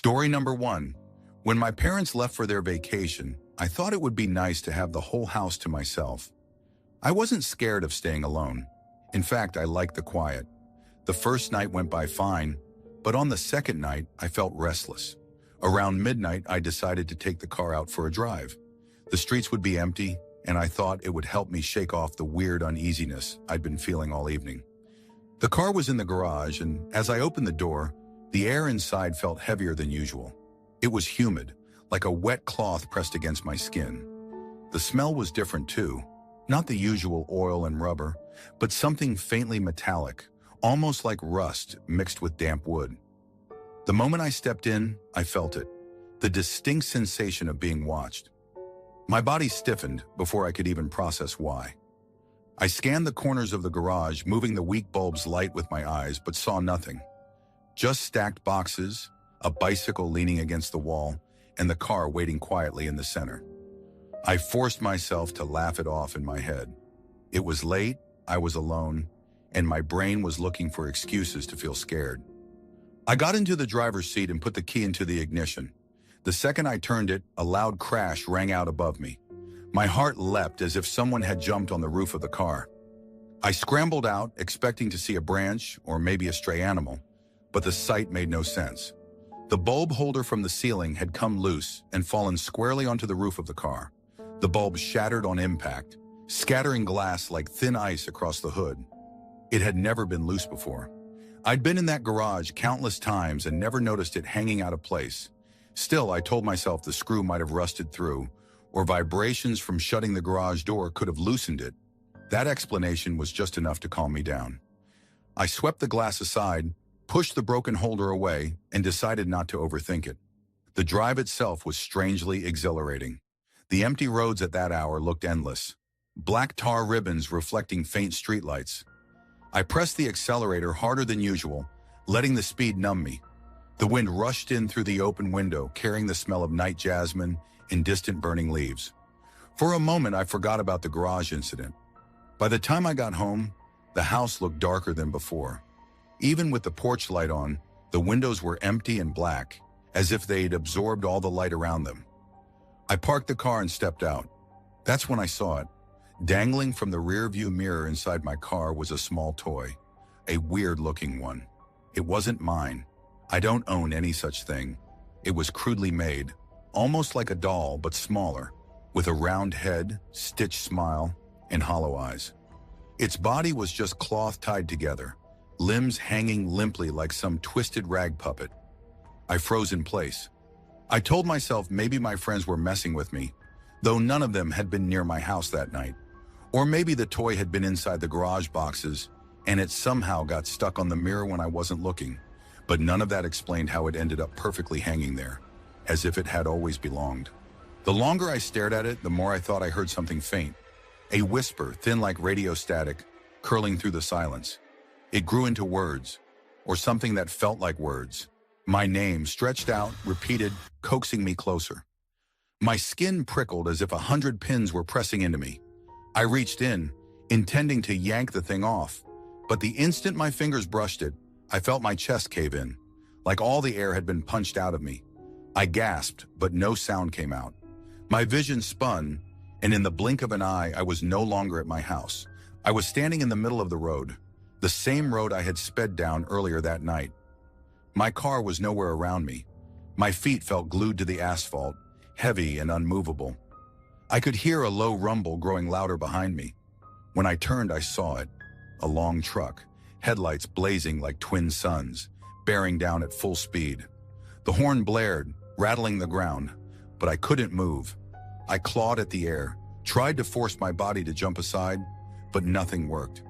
Story number 1. When my parents left for their vacation, I thought it would be nice to have the whole house to myself. I wasn't scared of staying alone. In fact, I liked the quiet. The first night went by fine, but on the second night, I felt restless. Around midnight, I decided to take the car out for a drive. The streets would be empty, and I thought it would help me shake off the weird uneasiness I'd been feeling all evening. The car was in the garage, and as I opened the door, the air inside felt heavier than usual. It was humid, like a wet cloth pressed against my skin. The smell was different too, not the usual oil and rubber, but something faintly metallic, almost like rust mixed with damp wood. The moment I stepped in, I felt it, the distinct sensation of being watched. My body stiffened before I could even process why. I scanned the corners of the garage, moving the weak bulb's light with my eyes, but saw nothing. Just stacked boxes, a bicycle leaning against the wall, and the car waiting quietly in the center. I forced myself to laugh it off in my head. It was late, I was alone, and my brain was looking for excuses to feel scared. I got into the driver's seat and put the key into the ignition. The second I turned it, a loud crash rang out above me. My heart leapt as if someone had jumped on the roof of the car. I scrambled out, expecting to see a branch or maybe a stray animal, but the sight made no sense. The bulb holder from the ceiling had come loose and fallen squarely onto the roof of the car. The bulb shattered on impact, scattering glass like thin ice across the hood. It had never been loose before. I'd been in that garage countless times and never noticed it hanging out of place. Still, I told myself the screw might have rusted through, or vibrations from shutting the garage door could have loosened it. That explanation was just enough to calm me down. I swept the glass aside, pushed the broken holder away, and decided not to overthink it. The drive itself was strangely exhilarating. The empty roads at that hour looked endless, black tar ribbons reflecting faint streetlights. I pressed the accelerator harder than usual, letting the speed numb me. The wind rushed in through the open window, carrying the smell of night jasmine and distant burning leaves. For a moment, I forgot about the garage incident. By the time I got home, the house looked darker than before. Even with the porch light on, the windows were empty and black, as if they'd absorbed all the light around them. I parked the car and stepped out. That's when I saw it. Dangling from the rearview mirror inside my car was a small toy, a weird-looking one. It wasn't mine. I don't own any such thing. It was crudely made, almost like a doll but smaller, with a round head, stitched smile, and hollow eyes. Its body was just cloth tied together, limbs hanging limply like some twisted rag puppet. I froze in place. I told myself maybe my friends were messing with me, though none of them had been near my house that night. Or maybe the toy had been inside the garage boxes and it somehow got stuck on the mirror when I wasn't looking. But none of that explained how it ended up perfectly hanging there, as if it had always belonged. The longer I stared at it, the more I thought I heard something faint. A whisper, thin like radio static, curling through the silence. It grew into words, or something that felt like words. My name, stretched out, repeated, coaxing me closer. My skin prickled as if 100 pins were pressing into me. I reached in, intending to yank the thing off, but the instant my fingers brushed it, I felt my chest cave in, like all the air had been punched out of me. I gasped, but no sound came out. My vision spun, and in the blink of an eye, I was no longer at my house. I was standing in the middle of the road, the same road I had sped down earlier that night. My car was nowhere around me. My feet felt glued to the asphalt, heavy and unmovable. I could hear a low rumble growing louder behind me. When I turned, I saw it, a long truck, headlights blazing like twin suns, bearing down at full speed. The horn blared, rattling the ground, but I couldn't move. I clawed at the air, tried to force my body to jump aside, but nothing worked.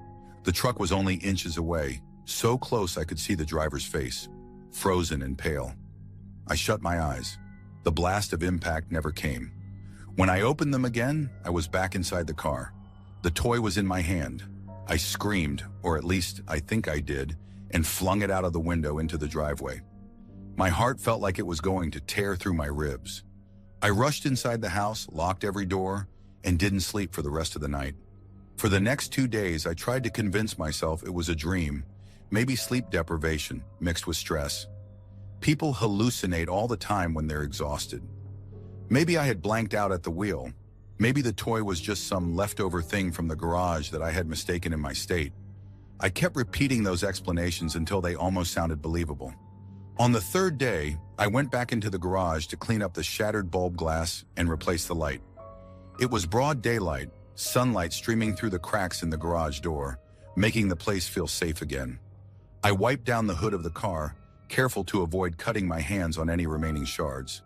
The truck was only inches away, so close I could see the driver's face, frozen and pale. I shut my eyes. The blast of impact never came. When I opened them again, I was back inside the car. The toy was in my hand. I screamed, or at least I think I did, and flung it out of the window into the driveway. My heart felt like it was going to tear through my ribs. I rushed inside the house, locked every door, and didn't sleep for the rest of the night. For the next 2 days, I tried to convince myself it was a dream, maybe sleep deprivation mixed with stress. People hallucinate all the time when they're exhausted. Maybe I had blanked out at the wheel. Maybe the toy was just some leftover thing from the garage that I had mistaken in my state. I kept repeating those explanations until they almost sounded believable. On the third day, I went back into the garage to clean up the shattered bulb glass and replace the light. It was broad daylight, sunlight streaming through the cracks in the garage door, making the place feel safe again. I wiped down the hood of the car, careful to avoid cutting my hands on any remaining shards.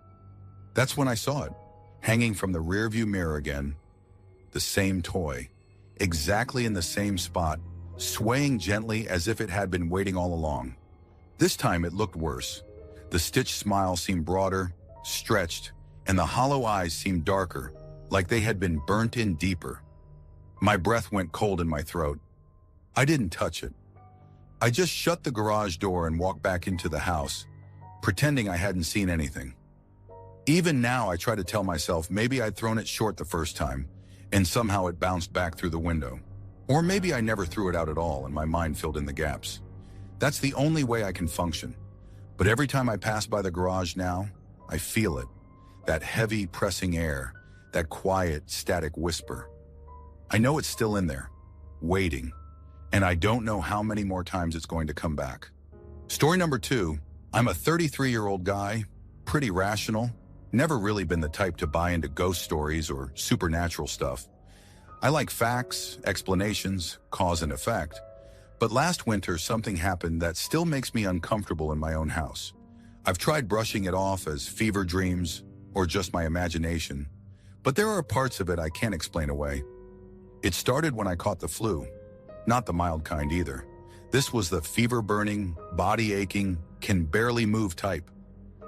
That's when I saw it, hanging from the rearview mirror again. The same toy, exactly in the same spot, swaying gently as if it had been waiting all along. This time it looked worse. The stitched smile seemed broader, stretched, and the hollow eyes seemed darker, like they had been burnt in deeper. My breath went cold in my throat. I didn't touch it. I just shut the garage door and walked back into the house, pretending I hadn't seen anything. Even now, I try to tell myself maybe I'd thrown it short the first time, and somehow it bounced back through the window. Or maybe I never threw it out at all and my mind filled in the gaps. That's the only way I can function. But every time I pass by the garage now, I feel it. That heavy, pressing air, that quiet, static whisper. I know it's still in there, waiting, and I don't know how many more times it's going to come back. Story number 2, I'm a 33-year-old guy, pretty rational, never really been the type to buy into ghost stories or supernatural stuff. I like facts, explanations, cause and effect. But last winter, something happened that still makes me uncomfortable in my own house. I've tried brushing it off as fever dreams or just my imagination, but there are parts of it I can't explain away. It started when I caught the flu, not the mild kind either. This was the fever-burning, body-aching, can barely move type.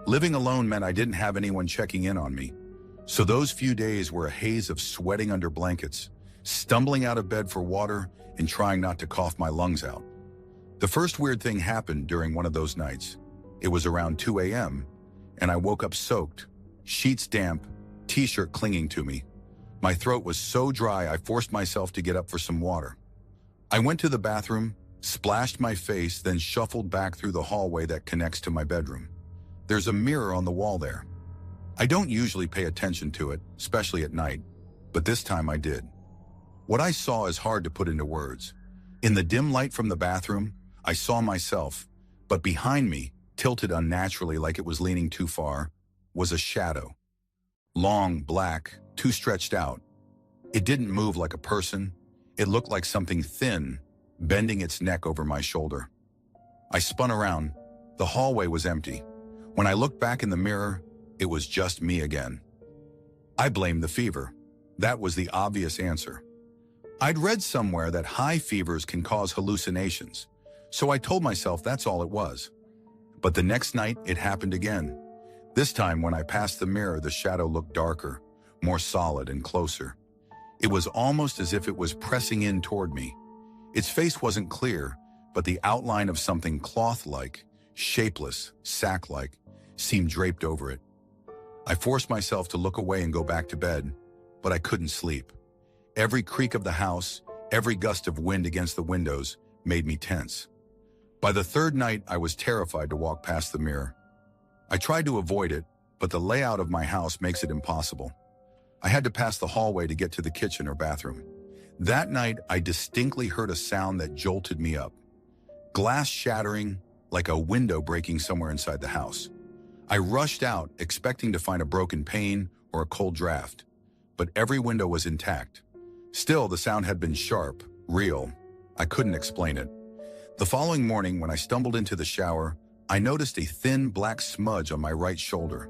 Living alone meant I didn't have anyone checking in on me. So those few days were a haze of sweating under blankets, stumbling out of bed for water, and trying not to cough my lungs out. The first weird thing happened during one of those nights. It was around 2 a.m., and I woke up soaked, sheets damp, t-shirt clinging to me. My throat was so dry I forced myself to get up for some water. I went to the bathroom, splashed my face, then shuffled back through the hallway that connects to my bedroom. There's a mirror on the wall there. I don't usually pay attention to it, especially at night, but this time I did. What I saw is hard to put into words. In the dim light from the bathroom, I saw myself, but behind me, tilted unnaturally like it was leaning too far, was a shadow. Long, black, too stretched out. It didn't move like a person. It looked like something thin, bending its neck over my shoulder. I spun around. The hallway was empty. When I looked back in the mirror, it was just me again. I blamed the fever. That was the obvious answer. I'd read somewhere that high fevers can cause hallucinations, so I told myself that's all it was. But the next night, it happened again. This time, when I passed the mirror, the shadow looked darker, more solid and closer. It was almost as if it was pressing in toward me. Its face wasn't clear, but the outline of something cloth-like, shapeless, sack-like, seemed draped over it. I forced myself to look away and go back to bed, but I couldn't sleep. Every creak of the house, every gust of wind against the windows made me tense. By the third night, I was terrified to walk past the mirror. I tried to avoid it, but the layout of my house makes it impossible. I had to pass the hallway to get to the kitchen or bathroom. That night, I distinctly heard a sound that jolted me up. Glass shattering, like a window breaking somewhere inside the house. I rushed out, expecting to find a broken pane or a cold draft, but every window was intact. Still, the sound had been sharp, real. I couldn't explain it. The following morning, when I stumbled into the shower, I noticed a thin black smudge on my right shoulder.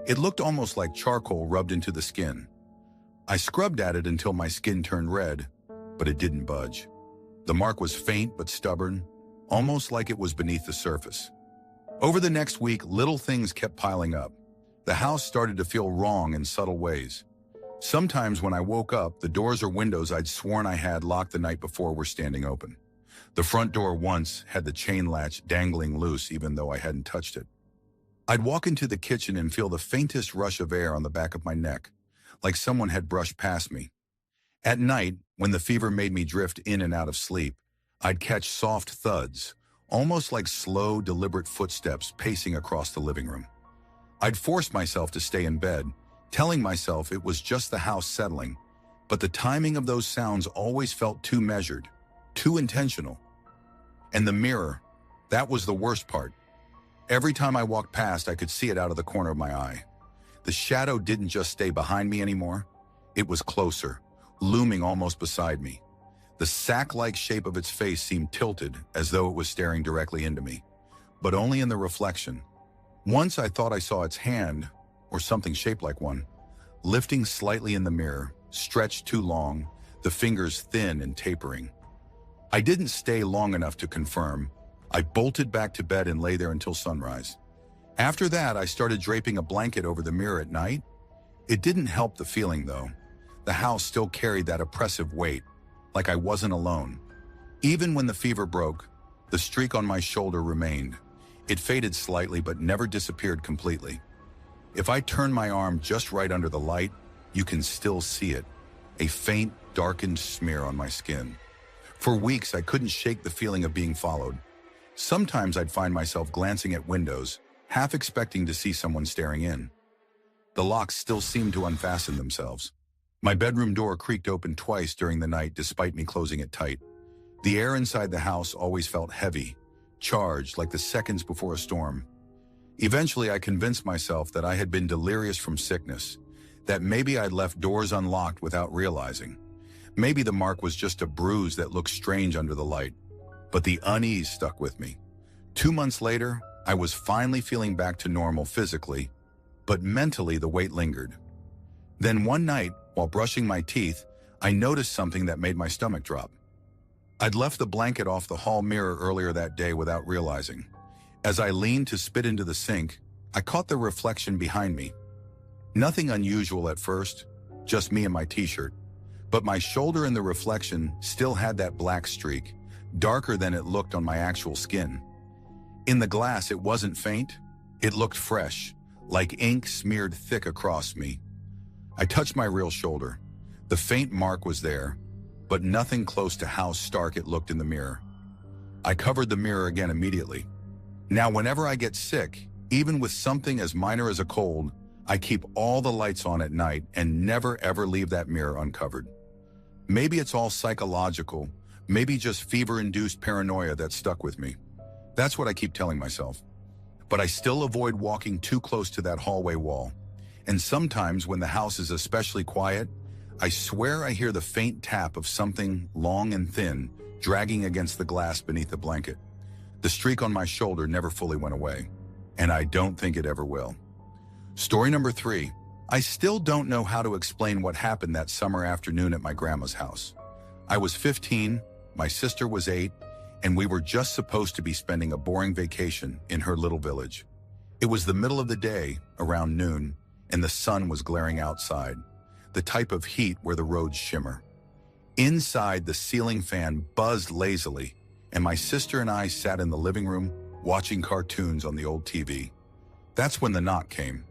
It looked almost like charcoal rubbed into the skin. I scrubbed at it until my skin turned red, but it didn't budge. The mark was faint but stubborn, almost like it was beneath the surface. Over the next week, little things kept piling up. The house started to feel wrong in subtle ways. Sometimes when I woke up, the doors or windows I'd sworn I had locked the night before were standing open. The front door once had the chain latch dangling loose even though I hadn't touched it. I'd walk into the kitchen and feel the faintest rush of air on the back of my neck, like someone had brushed past me. At night, when the fever made me drift in and out of sleep, I'd catch soft thuds, almost like slow, deliberate footsteps pacing across the living room. I'd forced myself to stay in bed, telling myself it was just the house settling, but the timing of those sounds always felt too measured, too intentional. And the mirror, that was the worst part. Every time I walked past, I could see it out of the corner of my eye. The shadow didn't just stay behind me anymore. It was closer, looming almost beside me. The sack-like shape of its face seemed tilted, as though it was staring directly into me, but only in the reflection. Once I thought I saw its hand, or something shaped like one, lifting slightly in the mirror, stretched too long, the fingers thin and tapering. I didn't stay long enough to confirm. I bolted back to bed and lay there until sunrise. After that, I started draping a blanket over the mirror at night. It didn't help the feeling, though. The house still carried that oppressive weight, like I wasn't alone. Even when the fever broke, the streak on my shoulder remained. It faded slightly but never disappeared completely. If I turn my arm just right under the light, you can still see it, a faint, darkened smear on my skin. For weeks, I couldn't shake the feeling of being followed. Sometimes I'd find myself glancing at windows, half expecting to see someone staring in. The locks still seemed to unfasten themselves. My bedroom door creaked open twice during the night despite me closing it tight. The air inside the house always felt heavy, charged like the seconds before a storm. Eventually, I convinced myself that I had been delirious from sickness, that maybe I'd left doors unlocked without realizing. Maybe the mark was just a bruise that looked strange under the light. But the unease stuck with me. 2 months later, I was finally feeling back to normal physically, but mentally the weight lingered. Then one night, while brushing my teeth, I noticed something that made my stomach drop. I'd left the blanket off the hall mirror earlier that day without realizing. As I leaned to spit into the sink, I caught the reflection behind me. Nothing unusual at first, just me and my t-shirt. But my shoulder in the reflection still had that black streak, darker than it looked on my actual skin. In the glass, it wasn't faint. It looked fresh, like ink smeared thick across me. I touched my real shoulder. The faint mark was there, but nothing close to how stark it looked in the mirror. I covered the mirror again immediately. Now, whenever I get sick, even with something as minor as a cold, I keep all the lights on at night and never ever leave that mirror uncovered. Maybe it's all psychological, maybe just fever-induced paranoia that stuck with me. That's what I keep telling myself. But I still avoid walking too close to that hallway wall. And sometimes when the house is especially quiet, I swear I hear the faint tap of something long and thin dragging against the glass beneath the blanket. The streak on my shoulder never fully went away, and I don't think it ever will. Story number 3. I still don't know how to explain what happened that summer afternoon at my grandma's house. I was 15, my sister was 8, and we were just supposed to be spending a boring vacation in her little village. It was the middle of the day, around noon, and the sun was glaring outside, the type of heat where the roads shimmer. Inside, the ceiling fan buzzed lazily, and my sister and I sat in the living room watching cartoons on the old TV. That's when the knock came.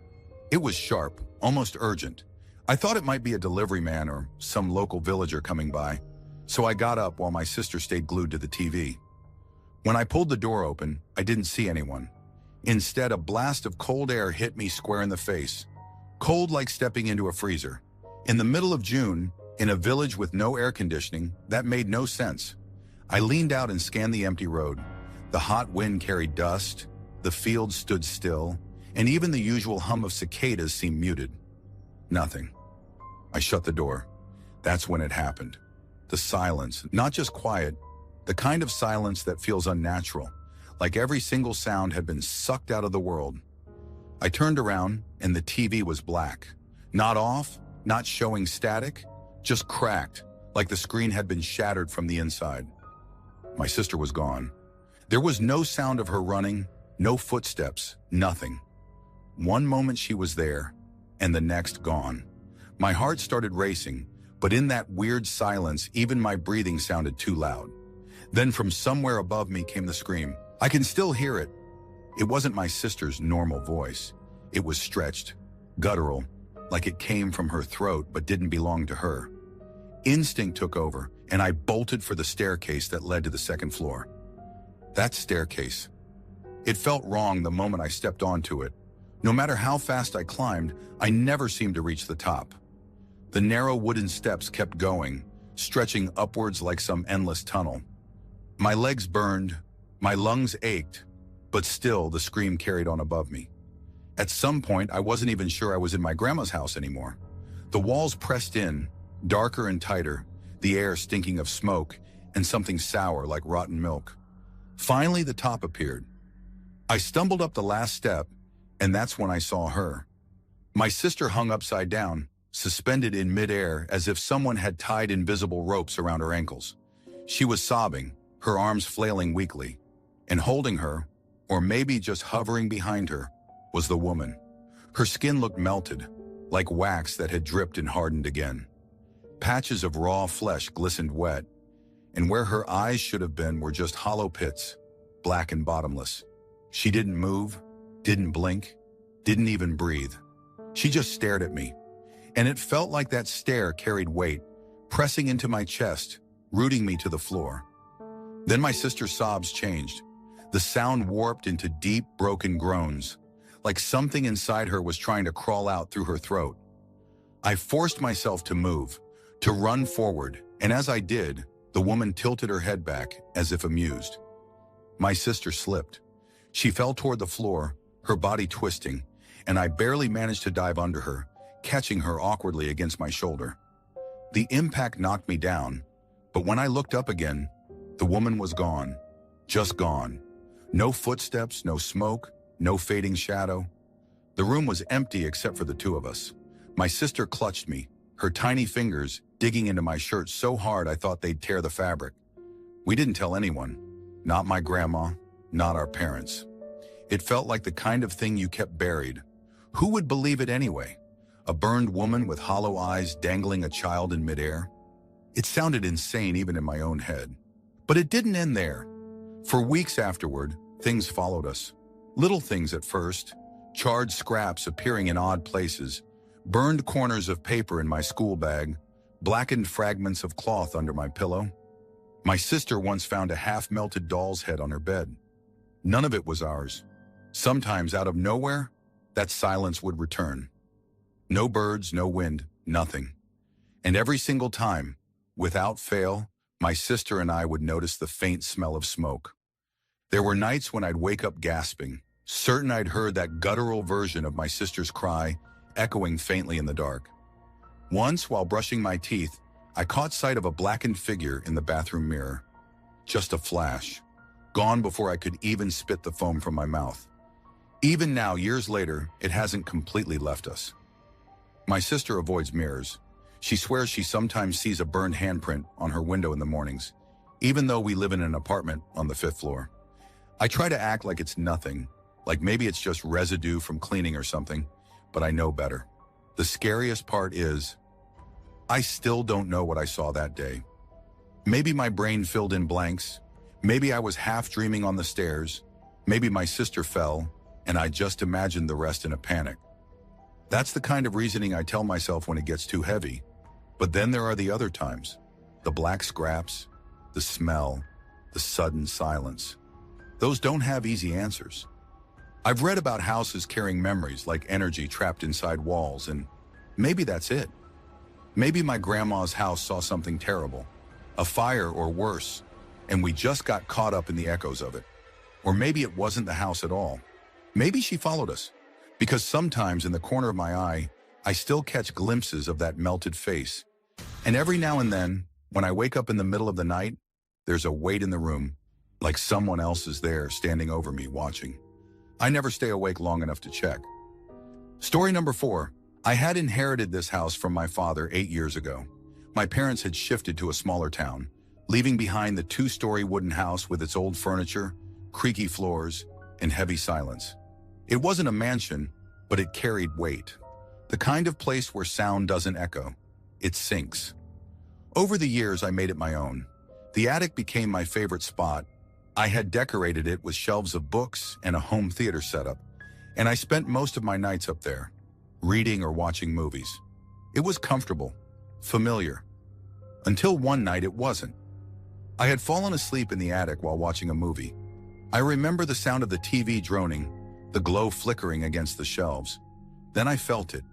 It was sharp, almost urgent. I thought it might be a delivery man or some local villager coming by, so I got up while my sister stayed glued to the TV. When I pulled the door open, I didn't see anyone. Instead, a blast of cold air hit me square in the face, cold like stepping into a freezer. In the middle of June, in a village with no air conditioning, that made no sense. I leaned out and scanned the empty road. The hot wind carried dust, the fields stood still, and even the usual hum of cicadas seemed muted. Nothing. I shut the door. That's when it happened. The silence, not just quiet, the kind of silence that feels unnatural, like every single sound had been sucked out of the world. I turned around and the TV was black. Not off, not showing static, just cracked, like the screen had been shattered from the inside. My sister was gone. There was no sound of her running, no footsteps, nothing. One moment she was there, and the next gone. My heart started racing, but in that weird silence, even my breathing sounded too loud. Then from somewhere above me came the scream. I can still hear it. It wasn't my sister's normal voice. It was stretched, guttural, like it came from her throat but didn't belong to her. Instinct took over, and I bolted for the staircase that led to the second floor. That staircase. It felt wrong the moment I stepped onto it. No matter how fast I climbed, I never seemed to reach the top. The narrow wooden steps kept going, stretching upwards like some endless tunnel. My legs burned, my lungs ached, but still the scream carried on above me. At some point, I wasn't even sure I was in my grandma's house anymore. The walls pressed in, darker and tighter, the air stinking of smoke and something sour like rotten milk. Finally, the top appeared. I stumbled up the last step, and that's when I saw her. My sister hung upside down, suspended in midair as if someone had tied invisible ropes around her ankles. She was sobbing, her arms flailing weakly, and holding her, or maybe just hovering behind her, was the woman. Her skin looked melted, like wax that had dripped and hardened again. Patches of raw flesh glistened wet, and where her eyes should have been were just hollow pits, black and bottomless. She didn't move, didn't blink, didn't even breathe. She just stared at me, and it felt like that stare carried weight, pressing into my chest, rooting me to the floor. Then my sister's sobs changed. The sound warped into deep, broken groans, like something inside her was trying to crawl out through her throat. I forced myself to move, to run forward, and as I did, the woman tilted her head back as if amused. My sister slipped. She fell toward the floor, her body twisting, and I barely managed to dive under her, catching her awkwardly against my shoulder. The impact knocked me down, but when I looked up again, the woman was gone, just gone. No footsteps, no smoke, no fading shadow. The room was empty except for the two of us. My sister clutched me, her tiny fingers digging into my shirt so hard I thought they'd tear the fabric. We didn't tell anyone, not my grandma, not our parents. It felt like the kind of thing you kept buried. Who would believe it anyway? A burned woman with hollow eyes dangling a child in midair? It sounded insane even in my own head. But it didn't end there. For weeks afterward, things followed us. Little things at first, charred scraps appearing in odd places, burned corners of paper in my school bag, blackened fragments of cloth under my pillow. My sister once found a half-melted doll's head on her bed. None of it was ours. Sometimes, out of nowhere, that silence would return. No birds, no wind, nothing. And every single time, without fail, my sister and I would notice the faint smell of smoke. There were nights when I'd wake up gasping, certain I'd heard that guttural version of my sister's cry echoing faintly in the dark. Once, while brushing my teeth, I caught sight of a blackened figure in the bathroom mirror. Just a flash, gone before I could even spit the foam from my mouth. Even now, years later, it hasn't completely left us. My sister avoids mirrors. She swears she sometimes sees a burned handprint on her window in the mornings, even though we live in an apartment on the 5th floor. I try to act like it's nothing, like maybe it's just residue from cleaning or something, but I know better. The scariest part is, I still don't know what I saw that day. Maybe my brain filled in blanks. Maybe I was half dreaming on the stairs. Maybe my sister fell, and I just imagined the rest in a panic. That's the kind of reasoning I tell myself when it gets too heavy. But then there are the other times. The black scraps, the smell, the sudden silence. Those don't have easy answers. I've read about houses carrying memories like energy trapped inside walls, and maybe that's it. Maybe my grandma's house saw something terrible, a fire or worse, and we just got caught up in the echoes of it. Or maybe it wasn't the house at all. Maybe she followed us, because sometimes in the corner of my eye, I still catch glimpses of that melted face. And every now and then, when I wake up in the middle of the night, there's a weight in the room, like someone else is there standing over me watching. I never stay awake long enough to check. Story number 4. I had inherited this house from my father 8 years ago. My parents had shifted to a smaller town, leaving behind the 2-story wooden house with its old furniture, creaky floors, and heavy silence. It wasn't a mansion, but it carried weight. The kind of place where sound doesn't echo. It sinks. Over the years, I made it my own. The attic became my favorite spot. I had decorated it with shelves of books and a home theater setup, and I spent most of my nights up there, reading or watching movies. It was comfortable, familiar. Until one night it wasn't. I had fallen asleep in the attic while watching a movie. I remember the sound of the TV droning, the glow flickering against the shelves. Then I felt it,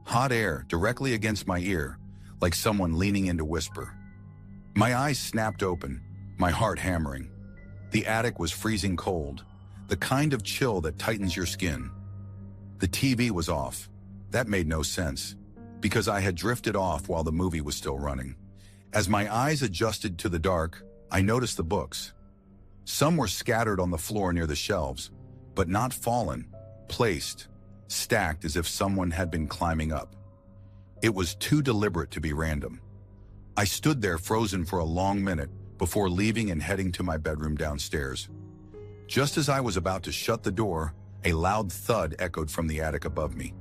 hot air directly against my ear, like someone leaning in to whisper. My eyes snapped open, my heart hammering. The attic was freezing cold, the kind of chill that tightens your skin. The TV was off. That made no sense, because I had drifted off while the movie was still running. As my eyes adjusted to the dark, I noticed the books. Some were scattered on the floor near the shelves, but not fallen, placed, stacked as if someone had been climbing up. It was too deliberate to be random. I stood there frozen for a long minute before leaving and heading to my bedroom downstairs. Just as I was about to shut the door, a loud thud echoed from the attic above me.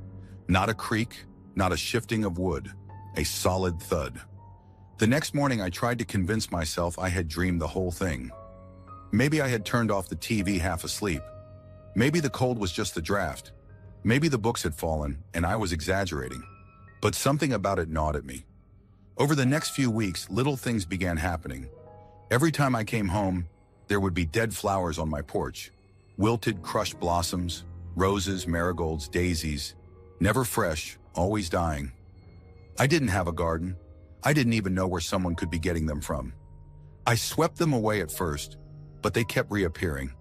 Not a creak, not a shifting of wood, a solid thud. The next morning I tried to convince myself I had dreamed the whole thing. Maybe I had turned off the TV half asleep. Maybe the cold was just the draft. Maybe the books had fallen and I was exaggerating. But something about it gnawed at me. Over the next few weeks, little things began happening. Every time I came home, there would be dead flowers on my porch. Wilted, crushed blossoms, roses, marigolds, daisies. Never fresh, always dying. I didn't have a garden. I didn't even know where someone could be getting them from. I swept them away at first, but they kept reappearing.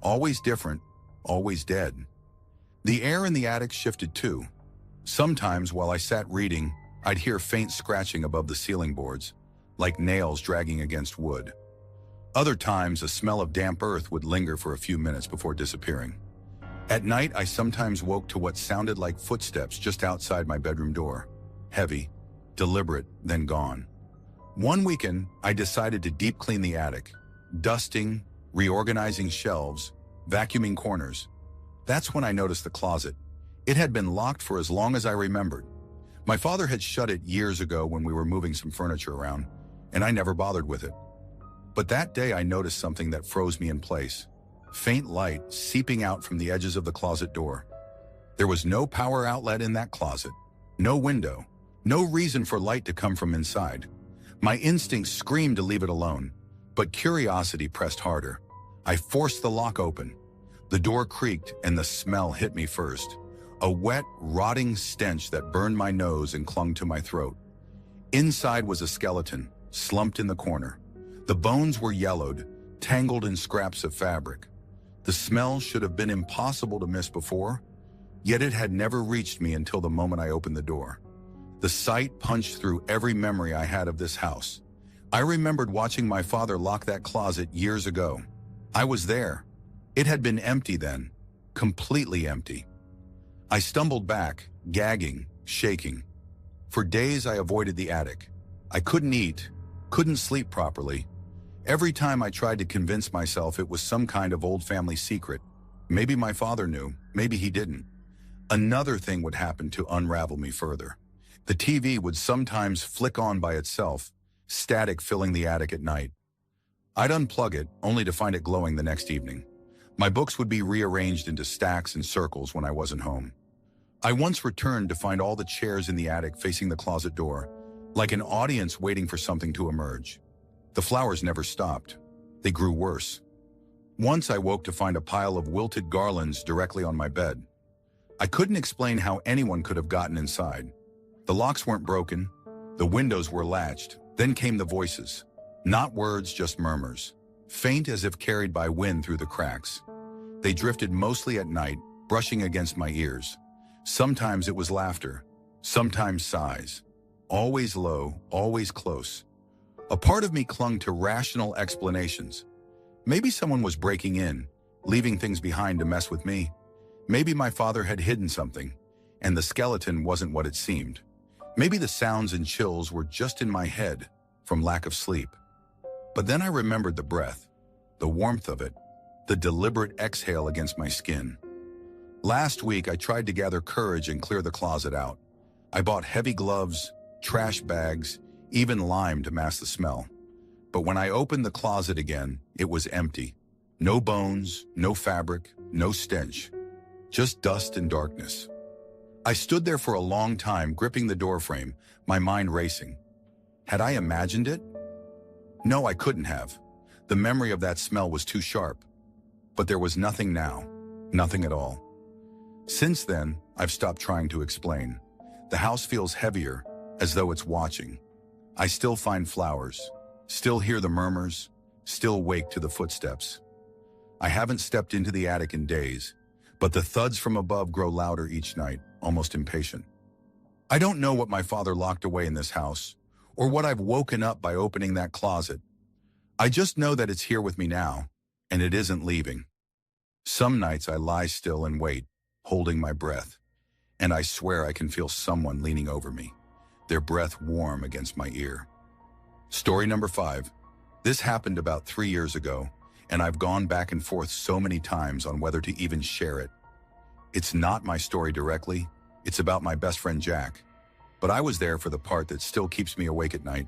Always different, always dead. The air in the attic shifted too. Sometimes while I sat reading, I'd hear faint scratching above the ceiling boards, like nails dragging against wood. Other times, a smell of damp earth would linger for a few minutes before disappearing. At night, I sometimes woke to what sounded like footsteps just outside my bedroom door. Heavy, deliberate, then gone. One weekend, I decided to deep clean the attic, dusting, reorganizing shelves, vacuuming corners. That's when I noticed the closet. It had been locked for as long as I remembered. My father had shut it years ago when we were moving some furniture around, and I never bothered with it. But that day I noticed something that froze me in place. Faint light seeping out from the edges of the closet door. There was no power outlet in that closet, no window, no reason for light to come from inside. My instincts screamed to leave it alone, but curiosity pressed harder. I forced the lock open. The door creaked and the smell hit me first. A wet, rotting stench that burned my nose and clung to my throat. Inside was a skeleton, slumped in the corner. The bones were yellowed, tangled in scraps of fabric. The smell should have been impossible to miss before, yet it had never reached me until the moment I opened the door. The sight punched through every memory I had of this house. I remembered watching my father lock that closet years ago. I was there. It had been empty then, completely empty. I stumbled back, gagging, shaking. For days I avoided the attic. I couldn't eat, couldn't sleep properly. Every time I tried to convince myself it was some kind of old family secret. Maybe my father knew, maybe he didn't. Another thing would happen to unravel me further. The TV would sometimes flick on by itself, static filling the attic at night. I'd unplug it, only to find it glowing the next evening. My books would be rearranged into stacks and circles when I wasn't home. I once returned to find all the chairs in the attic facing the closet door, like an audience waiting for something to emerge. The flowers never stopped. They grew worse. Once I woke to find a pile of wilted garlands directly on my bed. I couldn't explain how anyone could have gotten inside. The locks weren't broken. The windows were latched. Then came the voices. Not words, just murmurs. Faint as if carried by wind through the cracks. They drifted mostly at night, brushing against my ears. Sometimes it was laughter, sometimes sighs. Always low, always close. A part of me clung to rational explanations. Maybe someone was breaking in, leaving things behind to mess with me. Maybe my father had hidden something, and the skeleton wasn't what it seemed. Maybe the sounds and chills were just in my head from lack of sleep. But then I remembered the breath, the warmth of it, the deliberate exhale against my skin. Last week, I tried to gather courage and clear the closet out. I bought heavy gloves, trash bags, even lime to mask the smell. But when I opened the closet again, it was empty. No bones, no fabric, no stench. Just dust and darkness. I stood there for a long time, gripping the doorframe, my mind racing. Had I imagined it? No, I couldn't have. The memory of that smell was too sharp. But there was nothing now, nothing at all. Since then, I've stopped trying to explain. The house feels heavier, as though it's watching. I still find flowers, still hear the murmurs, still wake to the footsteps. I haven't stepped into the attic in days, but the thuds from above grow louder each night, almost impatient. I don't know what my father locked away in this house, or what I've woken up by opening that closet. I just know that it's here with me now, and it isn't leaving. Some nights I lie still and wait, holding my breath, and I swear I can feel someone leaning over me, their breath warm against my ear. Story number 5. This happened about 3 years ago, and I've gone back and forth so many times on whether to even share it. It's not my story directly, it's about my best friend Jack, but I was there for the part that still keeps me awake at night.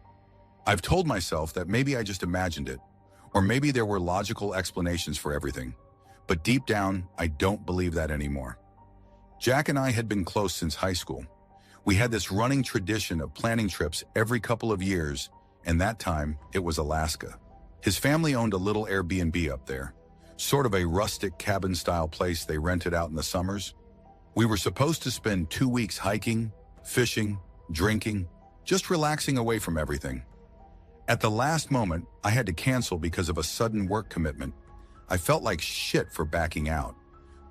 I've told myself that maybe I just imagined it, or maybe there were logical explanations for everything, but deep down, I don't believe that anymore. Jack and I had been close since high school. We had this running tradition of planning trips every couple of years, and that time, it was Alaska. His family owned a little Airbnb up there, sort of a rustic cabin-style place they rented out in the summers. We were supposed to spend 2 weeks hiking, fishing, drinking, just relaxing away from everything. At the last moment, I had to cancel because of a sudden work commitment. I felt like shit for backing out,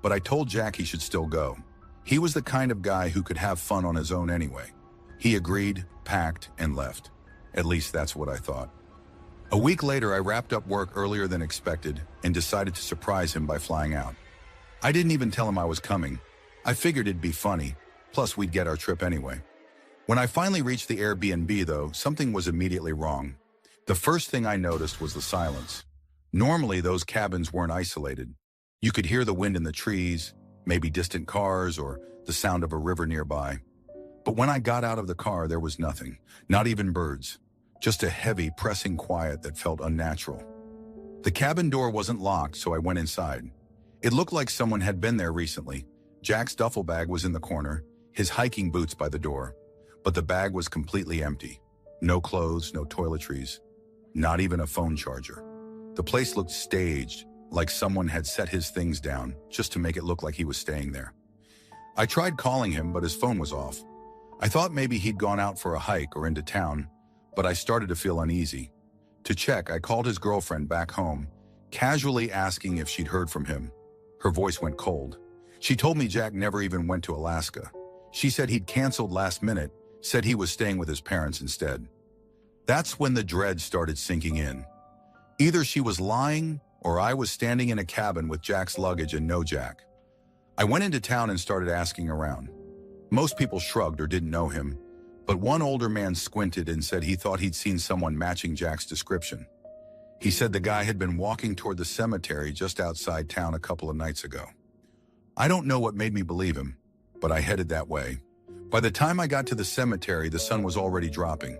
but I told Jack he should still go. He was the kind of guy who could have fun on his own anyway. He agreed, packed, and left. At least that's what I thought. A week later, I wrapped up work earlier than expected and decided to surprise him by flying out. I didn't even tell him I was coming. I figured it'd be funny, plus we'd get our trip anyway. When I finally reached the Airbnb, though, something was immediately wrong. The first thing I noticed was the silence. Normally, those cabins weren't isolated. You could hear the wind in the trees, maybe distant cars or the sound of a river nearby. But when I got out of the car, there was nothing, not even birds, just a heavy, pressing quiet that felt unnatural. The cabin door wasn't locked, so I went inside. It looked like someone had been there recently. Jack's duffel bag was in the corner, his hiking boots by the door, but the bag was completely empty. No clothes, no toiletries, not even a phone charger. The place looked staged, like someone had set his things down just to make it look like he was staying there. I tried calling him, but his phone was off. I thought maybe he'd gone out for a hike or into town, but I started to feel uneasy. To check, I called his girlfriend back home, casually asking if she'd heard from him. Her voice went cold. She told me Jack never even went to Alaska. She said he'd canceled last minute, said he was staying with his parents instead. That's when the dread started sinking in. Either she was lying, or I was standing in a cabin with Jack's luggage and no Jack. I went into town and started asking around. Most people shrugged or didn't know him, but one older man squinted and said he thought he'd seen someone matching Jack's description. He said the guy had been walking toward the cemetery just outside town a couple of nights ago. I don't know what made me believe him, but I headed that way. By the time I got to the cemetery, the sun was already dropping.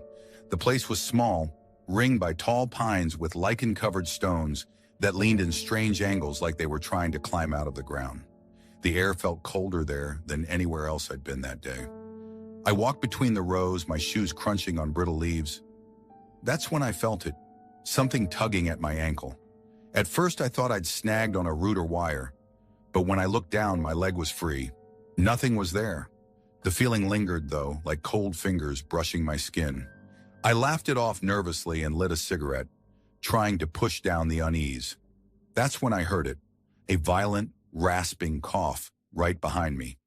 The place was small, ringed by tall pines with lichen-covered stones that leaned in strange angles like they were trying to climb out of the ground. The air felt colder there than anywhere else I'd been that day. I walked between the rows, my shoes crunching on brittle leaves. That's when I felt it, something tugging at my ankle. At first I thought I'd snagged on a root or wire, but when I looked down, my leg was free. Nothing was there. The feeling lingered, though, like cold fingers brushing my skin. I laughed it off nervously and lit a cigarette, trying to push down the unease. That's when I heard it, a violent, rasping cough right behind me.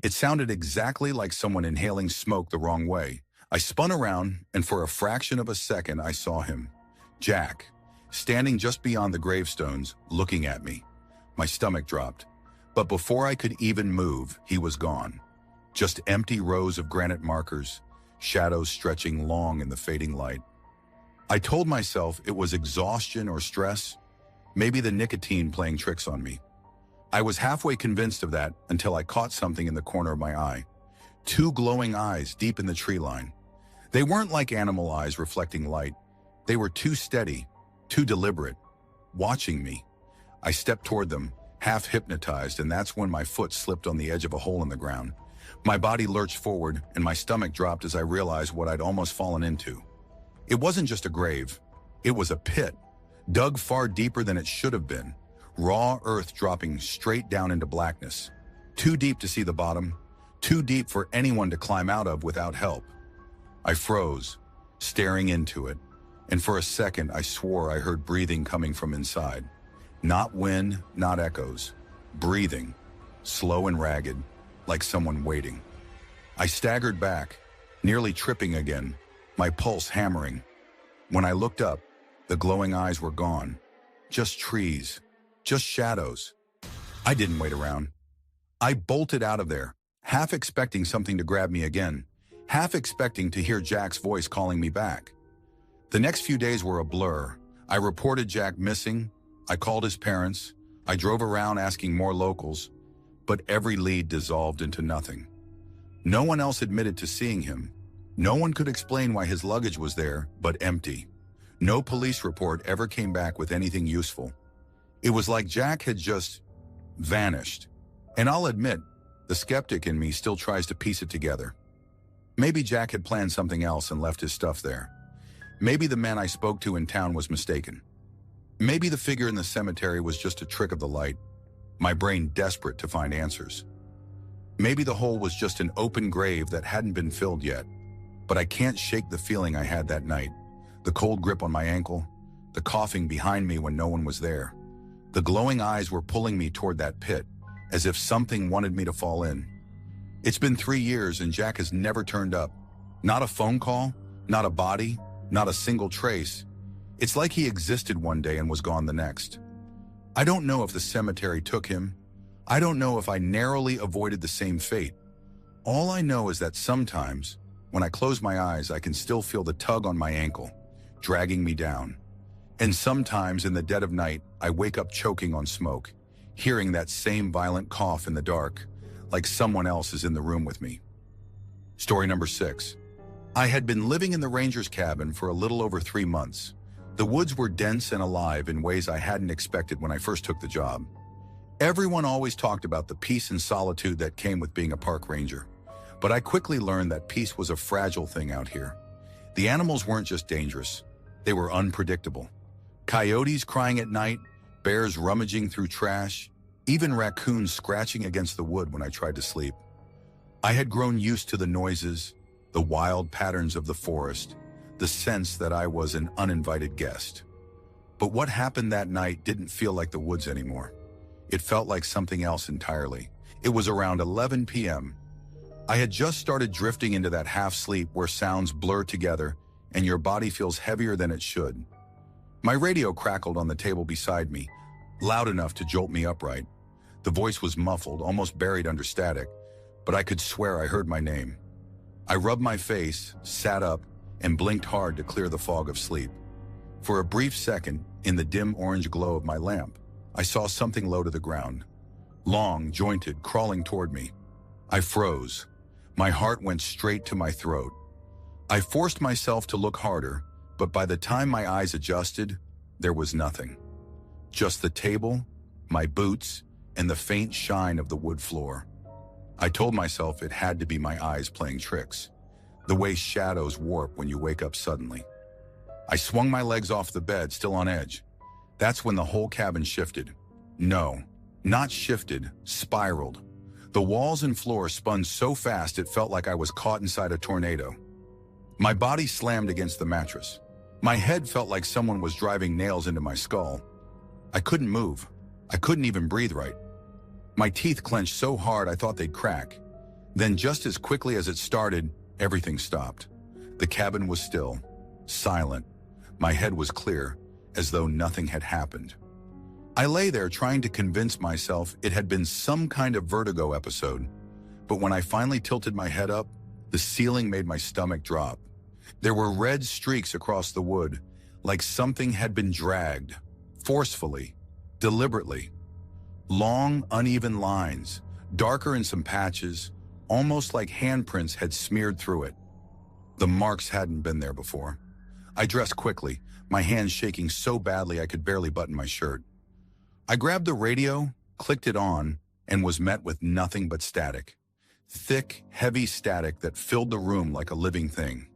It sounded exactly like someone inhaling smoke the wrong way. I spun around, and for a fraction of a second, I saw him. Jack, standing just beyond the gravestones, looking at me. My stomach dropped. But before I could even move, he was gone. Just empty rows of granite markers, shadows stretching long in the fading light. I told myself it was exhaustion or stress, maybe the nicotine playing tricks on me. I was halfway convinced of that until I caught something in the corner of my eye. 2 glowing eyes deep in the tree line. They weren't like animal eyes reflecting light. They were too steady, too deliberate, watching me. I stepped toward them, half hypnotized, and that's when my foot slipped on the edge of a hole in the ground. My body lurched forward, and my stomach dropped as I realized what I'd almost fallen into. It wasn't just a grave. It was a pit, dug far deeper than it should have been, raw earth dropping straight down into blackness. Too deep to see the bottom, too deep for anyone to climb out of without help. I froze, staring into it, and for a second I swore I heard breathing coming from inside. Not wind, not echoes. Breathing, slow and ragged, like someone waiting. I staggered back, nearly tripping again, my pulse hammering. When I looked up, the glowing eyes were gone. Just trees, just shadows. I didn't wait around. I bolted out of there, half expecting something to grab me again, half expecting to hear Jack's voice calling me back. The next few days were a blur. I reported Jack missing, I called his parents, I drove around asking more locals, but every lead dissolved into nothing. No one else admitted to seeing him. No one could explain why his luggage was there, but empty. No police report ever came back with anything useful. It was like Jack had just vanished. And I'll admit, the skeptic in me still tries to piece it together. Maybe Jack had planned something else and left his stuff there. Maybe the man I spoke to in town was mistaken. Maybe the figure in the cemetery was just a trick of the light, my brain desperate to find answers. Maybe the hole was just an open grave that hadn't been filled yet. But I can't shake the feeling I had that night. The cold grip on my ankle, the coughing behind me when no one was there. The glowing eyes were pulling me toward that pit, as if something wanted me to fall in. It's been 3 years and Jack has never turned up. Not a phone call, not a body, not a single trace. It's like he existed one day and was gone the next. I don't know if the cemetery took him. I don't know if I narrowly avoided the same fate. All I know is that sometimes, when I close my eyes, I can still feel the tug on my ankle, dragging me down. And sometimes in the dead of night, I wake up choking on smoke, hearing that same violent cough in the dark, like someone else is in the room with me. Story number 6. I had been living in the ranger's cabin for a little over 3 months. The woods were dense and alive in ways I hadn't expected when I first took the job. Everyone always talked about the peace and solitude that came with being a park ranger. But I quickly learned that peace was a fragile thing out here. The animals weren't just dangerous, they were unpredictable. Coyotes crying at night, bears rummaging through trash, even raccoons scratching against the wood when I tried to sleep. I had grown used to the noises, the wild patterns of the forest, the sense that I was an uninvited guest. But what happened that night didn't feel like the woods anymore. It felt like something else entirely. It was around 11 p.m. I had just started drifting into that half-sleep where sounds blur together and your body feels heavier than it should. My radio crackled on the table beside me, loud enough to jolt me upright. The voice was muffled, almost buried under static, but I could swear I heard my name. I rubbed my face, sat up, and blinked hard to clear the fog of sleep. For a brief second, in the dim orange glow of my lamp, I saw something low to the ground. Long, jointed, crawling toward me. I froze. My heart went straight to my throat. I forced myself to look harder, but by the time my eyes adjusted, there was nothing. Just the table, my boots, and the faint shine of the wood floor. I told myself it had to be my eyes playing tricks, the way shadows warp when you wake up suddenly. I swung my legs off the bed, still on edge. That's when the whole cabin shifted. No, not shifted, spiraled. The walls and floor spun so fast it felt like I was caught inside a tornado. My body slammed against the mattress. My head felt like someone was driving nails into my skull. I couldn't move. I couldn't even breathe right. My teeth clenched so hard I thought they'd crack. Then just as quickly as it started, everything stopped. The cabin was still, silent. My head was clear, as though nothing had happened. I lay there trying to convince myself it had been some kind of vertigo episode, but when I finally tilted my head up, the ceiling made my stomach drop. There were red streaks across the wood, like something had been dragged, forcefully, deliberately. Long, uneven lines, darker in some patches, almost like handprints had smeared through it. The marks hadn't been there before. I dressed quickly, my hands shaking so badly I could barely button my shirt. I grabbed the radio, clicked it on, and was met with nothing but static. Thick, heavy static that filled the room like a living thing.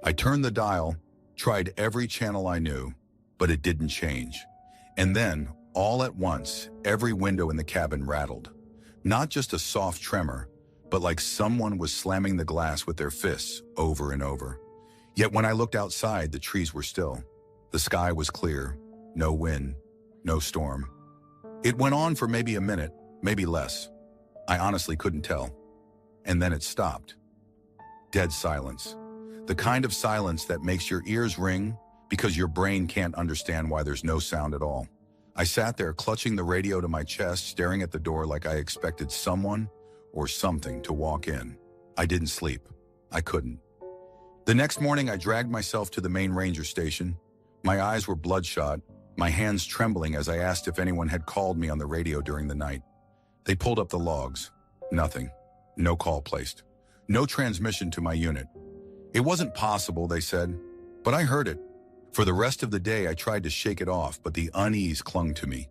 I turned the dial, tried every channel I knew, but it didn't change. And then, All at once, every window in the cabin rattled. Not just a soft tremor, but like someone was slamming the glass with their fists over and over. Yet when I looked outside, the trees were still. The sky was clear, no wind, no storm. It went on for maybe a minute, maybe less. I honestly couldn't tell. And then it stopped. Dead silence. The kind of silence that makes your ears ring because your brain can't understand why there's no sound at all. I sat there clutching the radio to my chest, staring at the door like I expected someone or something to walk in. I didn't sleep. I couldn't. The next morning, I dragged myself to the main ranger station. My eyes were bloodshot, my hands trembling as I asked if anyone had called me on the radio during the night. They pulled up the logs. Nothing. No call placed. No transmission to my unit. It wasn't possible, they said, but I heard it. For the rest of the day, I tried to shake it off, but the unease clung to me.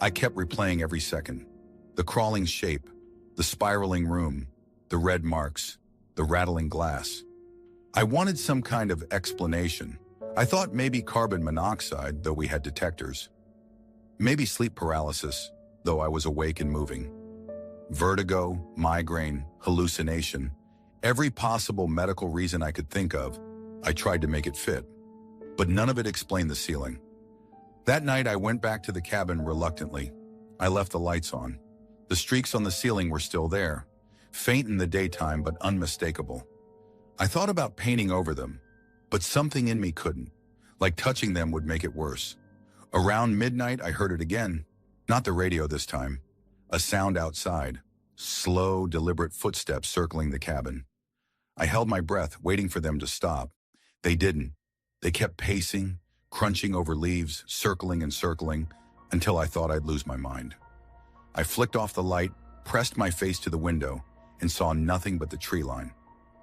I kept replaying every second. The crawling shape, the spiraling room, the red marks, the rattling glass. I wanted some kind of explanation. I thought maybe carbon monoxide, though we had detectors. Maybe sleep paralysis, though I was awake and moving. Vertigo, migraine, hallucination. Every possible medical reason I could think of, I tried to make it fit. But none of it explained the ceiling. That night, I went back to the cabin reluctantly. I left the lights on. The streaks on the ceiling were still there, faint in the daytime but unmistakable. I thought about painting over them, but something in me couldn't. Like touching them would make it worse. Around midnight, I heard it again. Not the radio this time. A sound outside. Slow, deliberate footsteps circling the cabin. I held my breath, waiting for them to stop. They didn't. They kept pacing, crunching over leaves, circling and circling, until I thought I'd lose my mind. I flicked off the light, pressed my face to the window, and saw nothing but the tree line.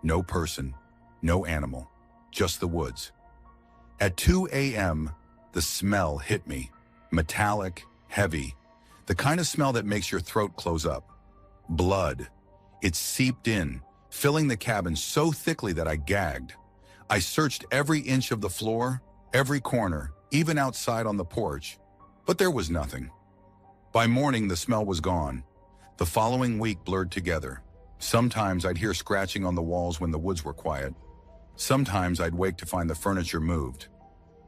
No person, no animal, just the woods. At 2 a.m., the smell hit me. Metallic, heavy. The kind of smell that makes your throat close up. Blood. It seeped in, filling the cabin so thickly that I gagged. I searched every inch of the floor, every corner, even outside on the porch, but there was nothing. By morning, the smell was gone. The following week blurred together. Sometimes I'd hear scratching on the walls when the woods were quiet. Sometimes I'd wake to find the furniture moved.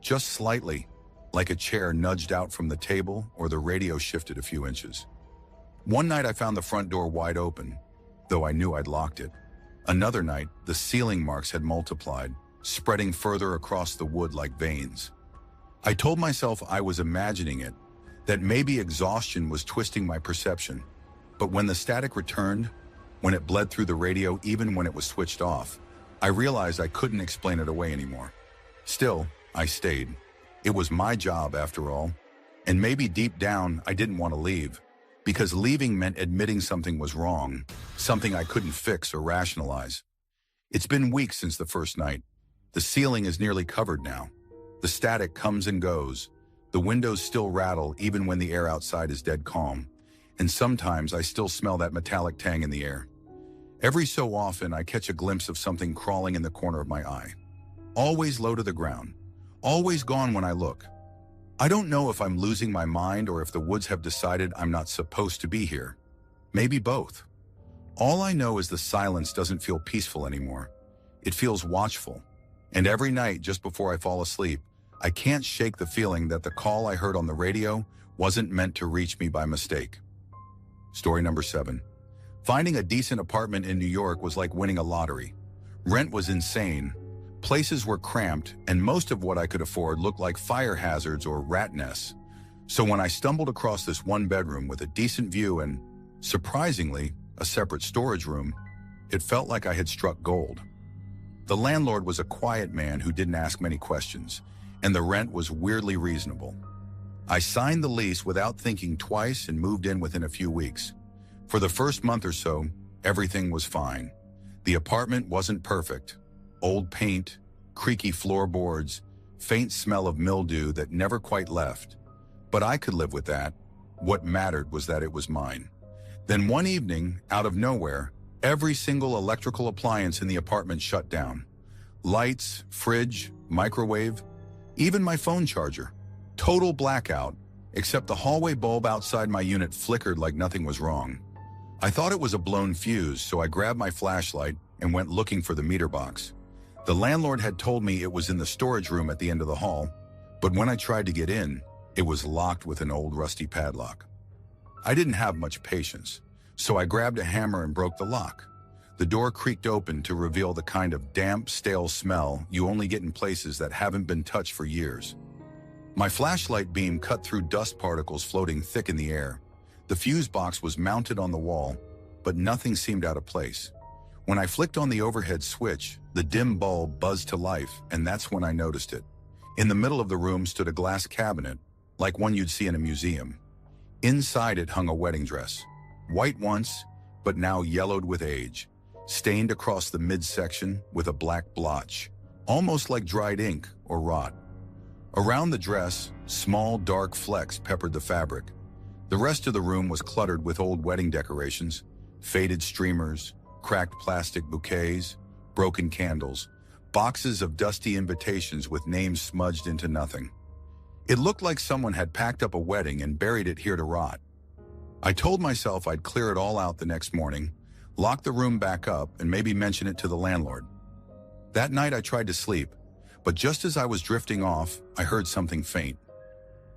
Just slightly, like a chair nudged out from the table or the radio shifted a few inches. One night I found the front door wide open, though I knew I'd locked it. Another night, the ceiling marks had multiplied, spreading further across the wood like veins. I told myself I was imagining it, that maybe exhaustion was twisting my perception. But when the static returned, when it bled through the radio even when it was switched off, I realized I couldn't explain it away anymore. Still, I stayed. It was my job after all, and maybe deep down I didn't want to leave, because leaving meant admitting something was wrong, something I couldn't fix or rationalize. It's been weeks since the first night. The ceiling is nearly covered now. The static comes and goes. The windows still rattle even when the air outside is dead calm, and sometimes I still smell that metallic tang in the air. Every so often, I catch a glimpse of something crawling in the corner of my eye. Always low to the ground. Always gone when I look. I don't know if I'm losing my mind or if the woods have decided I'm not supposed to be here. Maybe both. All I know is the silence doesn't feel peaceful anymore. It feels watchful. And every night, just before I fall asleep, I can't shake the feeling that the call I heard on the radio wasn't meant to reach me by mistake. Story number 7. Finding a decent apartment in New York was like winning a lottery. Rent was insane. Places were cramped, and most of what I could afford looked like fire hazards or rat nests. So when I stumbled across this one bedroom with a decent view and, surprisingly, a separate storage room, it felt like I had struck gold. The landlord was a quiet man who didn't ask many questions, and the rent was weirdly reasonable. I signed the lease without thinking twice and moved in within a few weeks. For the first month or so, everything was fine. The apartment wasn't perfect. Old paint, creaky floorboards, faint smell of mildew that never quite left. But I could live with that. What mattered was that it was mine. Then one evening, out of nowhere, every single electrical appliance in the apartment shut down. Lights, fridge, microwave, even my phone charger. Total blackout, except the hallway bulb outside my unit flickered like nothing was wrong. I thought it was a blown fuse, so I grabbed my flashlight and went looking for the meter box. The landlord had told me it was in the storage room at the end of the hall, but when I tried to get in, it was locked with an old rusty padlock. I didn't have much patience, so I grabbed a hammer and broke the lock. The door creaked open to reveal the kind of damp, stale smell you only get in places that haven't been touched for years. My flashlight beam cut through dust particles floating thick in the air. The fuse box was mounted on the wall, but nothing seemed out of place. When I flicked on the overhead switch, the dim bulb buzzed to life, and that's when I noticed it. In the middle of the room stood a glass cabinet, like one you'd see in a museum. Inside it hung a wedding dress, white once, but now yellowed with age, stained across the midsection with a black blotch, almost like dried ink or rot. Around the dress, small dark flecks peppered the fabric. The rest of the room was cluttered with old wedding decorations, faded streamers, cracked plastic bouquets, broken candles, boxes of dusty invitations with names smudged into nothing. It looked like someone had packed up a wedding and buried it here to rot. I told myself I'd clear it all out the next morning, lock the room back up, and maybe mention it to the landlord. That night I tried to sleep, but just as I was drifting off, I heard something faint.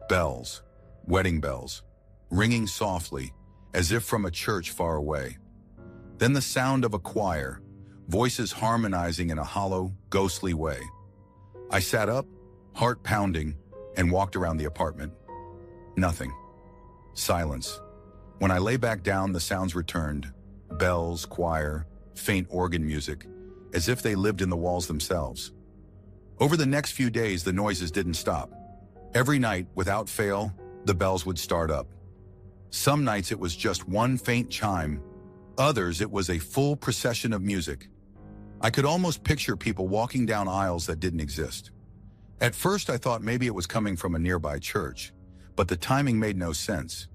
Bells, wedding bells, ringing softly, as if from a church far away. Then the sound of a choir, voices harmonizing in a hollow, ghostly way. I sat up, heart pounding, and walked around the apartment. Nothing. Silence. When I lay back down, the sounds returned. Bells, choir, faint organ music, as if they lived in the walls themselves. Over the next few days, the noises didn't stop. Every night, without fail, the bells would start up. Some nights it was just one faint chime. Others, it was a full procession of music. I could almost picture people walking down aisles that didn't exist. At first, I thought maybe it was coming from a nearby church, but the timing made no sense.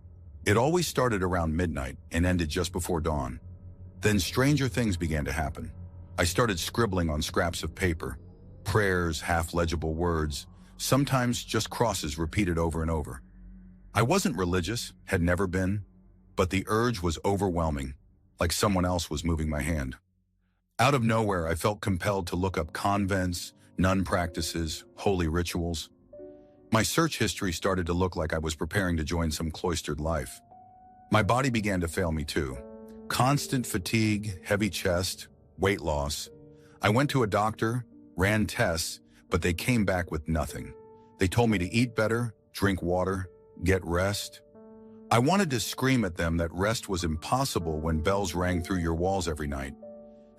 It always started around midnight and ended just before dawn. Then stranger things began to happen. I started scribbling on scraps of paper, prayers, half-legible words, sometimes just crosses repeated over and over. I wasn't religious, had never been, but the urge was overwhelming, like someone else was moving my hand. Out of nowhere, I felt compelled to look up convents, nun practices, holy rituals. My search history started to look like I was preparing to join some cloistered life. My body began to fail me too. Constant fatigue, heavy chest, weight loss. I went to a doctor, ran tests, but they came back with nothing. They told me to eat better, drink water, get rest. I wanted to scream at them that rest was impossible when bells rang through your walls every night.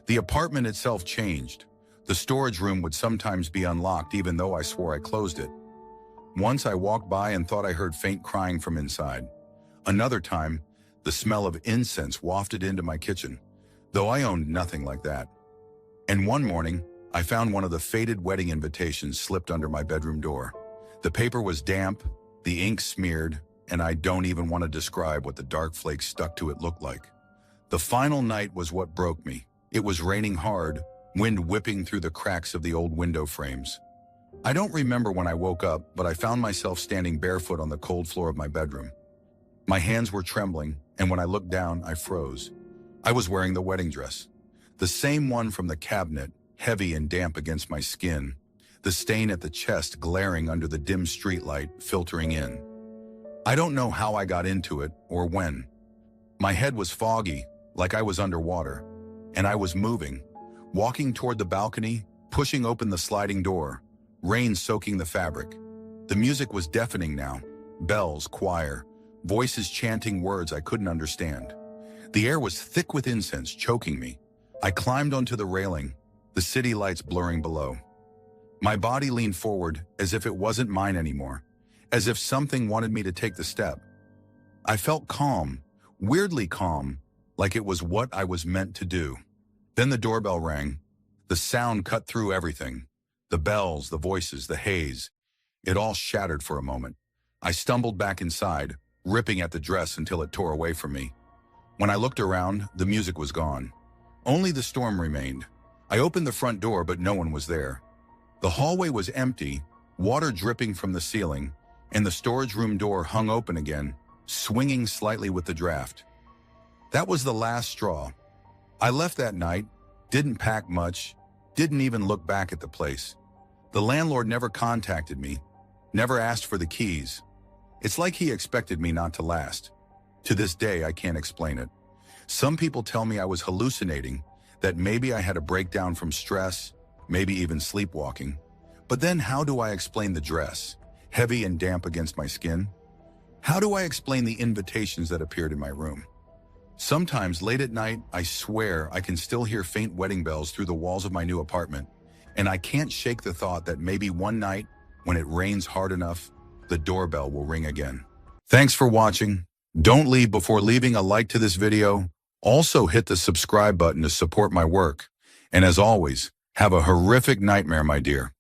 The apartment itself changed. The storage room would sometimes be unlocked even though I swore I closed it. Once I walked by and thought I heard faint crying from inside. Another time, the smell of incense wafted into my kitchen, though I owned nothing like that. And one morning, I found one of the faded wedding invitations slipped under my bedroom door. The paper was damp, the ink smeared, and I don't even want to describe what the dark flakes stuck to it looked like. The final night was what broke me. It was raining hard, wind whipping through the cracks of the old window frames. I don't remember when I woke up, but I found myself standing barefoot on the cold floor of my bedroom. My hands were trembling, and when I looked down, I froze. I was wearing the wedding dress, the same one from the cabinet, heavy and damp against my skin, the stain at the chest glaring under the dim streetlight filtering in. I don't know how I got into it or when. My head was foggy, like I was underwater, and I was moving, walking toward the balcony, pushing open the sliding door, rain soaking the fabric. The music was deafening now, bells, choir, voices chanting words I couldn't understand. The air was thick with incense, choking me. I climbed onto the railing, the city lights blurring below. My body leaned forward as if it wasn't mine anymore, as if something wanted me to take the step. I felt calm, weirdly calm, like it was what I was meant to do. Then the doorbell rang. The sound cut through everything. The bells, the voices, the haze. It all shattered for a moment. I stumbled back inside, ripping at the dress until it tore away from me. When I looked around, the music was gone. Only the storm remained. I opened the front door, but no one was there. The hallway was empty, water dripping from the ceiling, and the storage room door hung open again, swinging slightly with the draft. That was the last straw. I left that night, didn't pack much, didn't even look back at the place. The landlord never contacted me, never asked for the keys. It's like he expected me not to last. To this day, I can't explain it. Some people tell me I was hallucinating, that maybe I had a breakdown from stress, maybe even sleepwalking. But then how do I explain the dress, heavy and damp against my skin? How do I explain the invitations that appeared in my room? Sometimes late at night, I swear I can still hear faint wedding bells through the walls of my new apartment, and I can't shake the thought that maybe one night, when it rains hard enough, the doorbell will ring again. Thanks for watching. Don't leave before leaving a like to this video. Also hit the subscribe button to support my work. And as always, have a horrific nightmare, my dear.